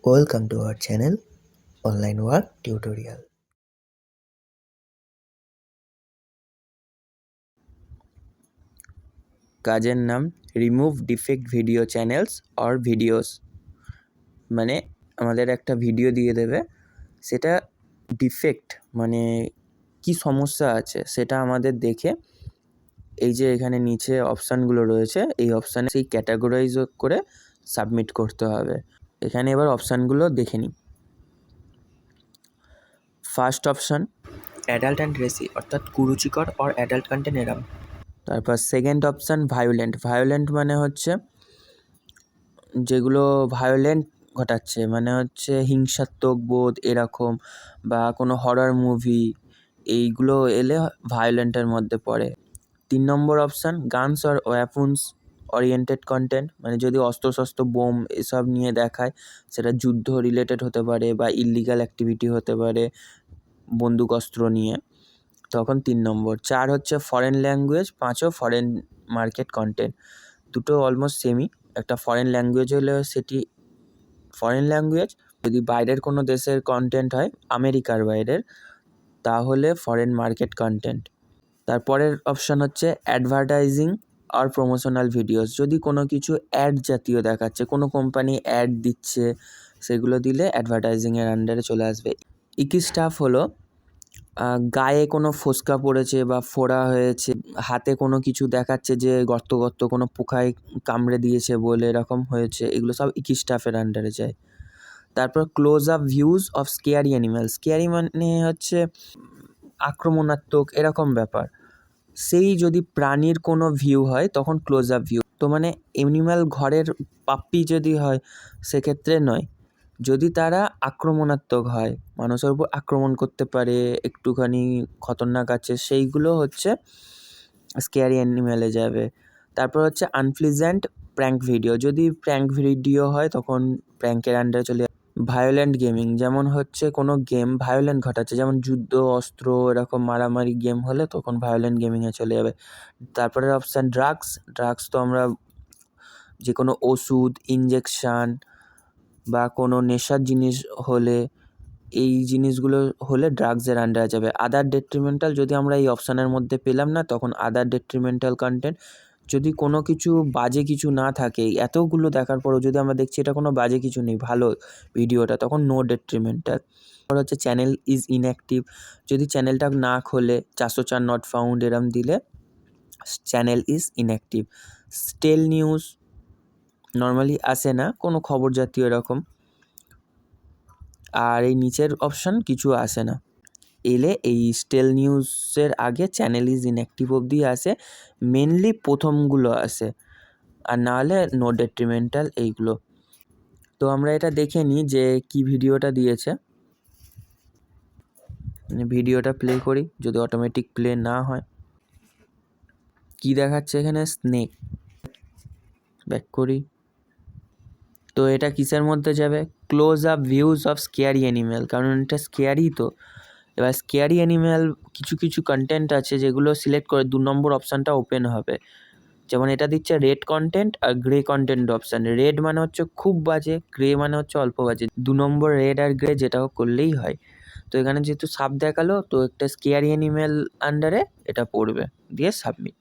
Welcome to our channel Online Work Tutorial. কাজের নাম remove defect video channels or videos, মানে আমাদের একটা ভিডিও দিয়ে দেবে, সেটা ডিফেক্ট মানে কি সমস্যা আছে সেটা আমাদের দেখে এই যে এখানে নিচে অপশানগুলো রয়েছে এই অপশানে সেই ক্যাটাগরাইজ করে সাবমিট করতে হবে। এখানে এবার অপশানগুলো দেখে নিই। ফার্স্ট অপশান অ্যাডাল্ট অ্যান্ড রেসি, অর্থাৎ কুরুচিকর অর অ্যাডাল্ট কন্টেন্ট এরম। তারপর সেকেন্ড অপশান ভায়োলেন্ট মানে হচ্ছে যেগুলো ভায়োলেন্ট ঘটাচ্ছে, মানে হচ্ছে হিংসাত্মক বোধ এরকম, বা কোনো হরর মুভি, এইগুলো এলে ভায়োলেন্টের মধ্যে পড়ে। 3 নম্বর option guns or weapons oriented content, মানে যদি অস্ত্রশস্ত্র বোম এসব নিয়ে দেখায়, সেটা যুদ্ধ রিলেটেড হতে পারে বা ইললিগাল অ্যাক্টিভিটি হতে পারে বন্দুক অস্ত্র নিয়ে, তখন 3 নম্বর। 4 হচ্ছে ফরেন ল্যাঙ্গুয়েজ, 5ও ফরেন মার্কেট কন্টেন্ট। দুটো অলমোস্ট সেমই। একটা ফরেন ল্যাঙ্গুয়েজ হলে সেটি ফরেন ল্যাঙ্গুয়েজ, যদি বাইরের কোনো দেশের কন্টেন্ট হয় আমেরিকার বাইরের, তাহলে ফরেন মার্কেট কন্টেন্ট। তারপরের অপশান হচ্ছে অ্যাডভার্টাইজিং আর প্রমোশনাল ভিডিওস, যদি কোনো কিছু অ্যাড জাতীয় দেখাচ্ছে, কোনো কোম্পানি অ্যাড দিচ্ছে, সেগুলো দিলে অ্যাডভার্টাইজিংয়ের আন্ডারে চলে আসবে। ইকি স্টাফ হলো গায়ে কোনো ফোস্কা পড়েছে বা ফোড়া হয়েছে, হাতে কোনো কিছু দেখাচ্ছে যে গর্ত কোনো পোকায় কামড়ে দিয়েছে বলে এরকম হয়েছে, এগুলো সব ইকি স্টাফের আন্ডারে যায়। তারপর close up views of scary animal, scary মানে হচ্ছে আক্রমণাত্মক এরকম ব্যাপার, সেই যদি প্রাণীর কোনো ভিউ হয় তখন ক্লোজ আপ ভিউ। তো মানে অ্যানিম্যাল ঘরের পাপ্পি যদি হয় সেক্ষেত্রে নয়, যদি তারা আক্রমণাত্মক হয়, মানুষের উপর আক্রমণ করতে পারে, একটুখানি খতরনাক আছে, সেইগুলো হচ্ছে স্কেয়ারি অ্যানিম্যালে যাবে। তারপর হচ্ছে আনপ্লিজেন্ট প্র্যাঙ্ক ভিডিও, যদি প্র্যাঙ্ক ভিডিও হয় তখন প্র্যাঙ্কের আন্ডারে চলে যাবে। ভায়োলেন্ট গেমিং, যেমন হচ্ছে কোনো গেম ভায়োলেন্ট ঘটাচ্ছে, যেমন যুদ্ধ অস্ত্র এরকম মারামারি গেম হলে তখন ভায়োলেন্ট গেমিংয়ে চলে যাবে। তারপরে অপশান ড্রাগস তো আমরা যে কোনো ওষুধ, ইঞ্জেকশান বা কোনো নেশার জিনিস হলে, এই জিনিসগুলো হলে ড্রাগসের আন্ডারে যাবে। আদার ডেট্রিমেন্টাল, যদি আমরা এই অপশানের মধ্যে পেলাম না তখন আদার ডেট্রিমেন্টাল কন্টেন্ট, যদি কোনো কিছু বাজে কিছু না থাকে, এতগুলো দেখার পরও যদি আমরা দেখছি এটা কোনো বাজে কিছু নেই, ভালো ভিডিওটা, তখন নো ডেট্রিমেন্টাল। তারপর হচ্ছে চ্যানেল ইজ ইনঅ্যাক্টিভ, যদি চ্যানেলটা না খোলে 404 নট ফাউন্ড এরম দিলে channel is inactive. Stale news normally আসে না, কোনো খবর জাতীয় এরকম, আর এই নিচের অপশান কিছু আসে না। এলে এই স্টেল নিউজের আগে চ্যানেল ইজ ইনঅ্যাক্টিভ অবধি আসে, মেনলি প্রথমগুলো আসে, আর না হলে নো ডেট্রিমেন্টাল এইগুলো। তো আমরা এটা দেখে নিই যে কি ভিডিওটা দিয়েছে। ভিডিওটা প্লে করি, যদি অটোমেটিক প্লে না হয়। কি দেখাচ্ছে এখানে? স্নেক। ব্যাক করি। তো এটা কিসের মধ্যে যাবে? Close up views of scary animal, কারণ এটা স্কেয়ারি। তো এবার স্কেয়ারি অ্যানিম্যাল কিছু কন্টেন্ট আছে যেগুলো সিলেক্ট করে 2 নম্বর অপশানটা ওপেন হবে। যেমন এটা দিচ্ছে রেড কন্টেন্ট আর গ্রে কন্টেন্ট অপশান। রেড মানে হচ্ছে খুব বাজে, গ্রে মানে হচ্ছে অল্প বাজে। 2 নম্বর রেড আর গ্রে যেটাও করলেই হয়। তো এখানে যেহেতু সাপ দেখালো, তো একটা স্কেয়ারি অ্যানিম্যাল আন্ডারে এটা পড়বে, দিয়ে সাবমিট।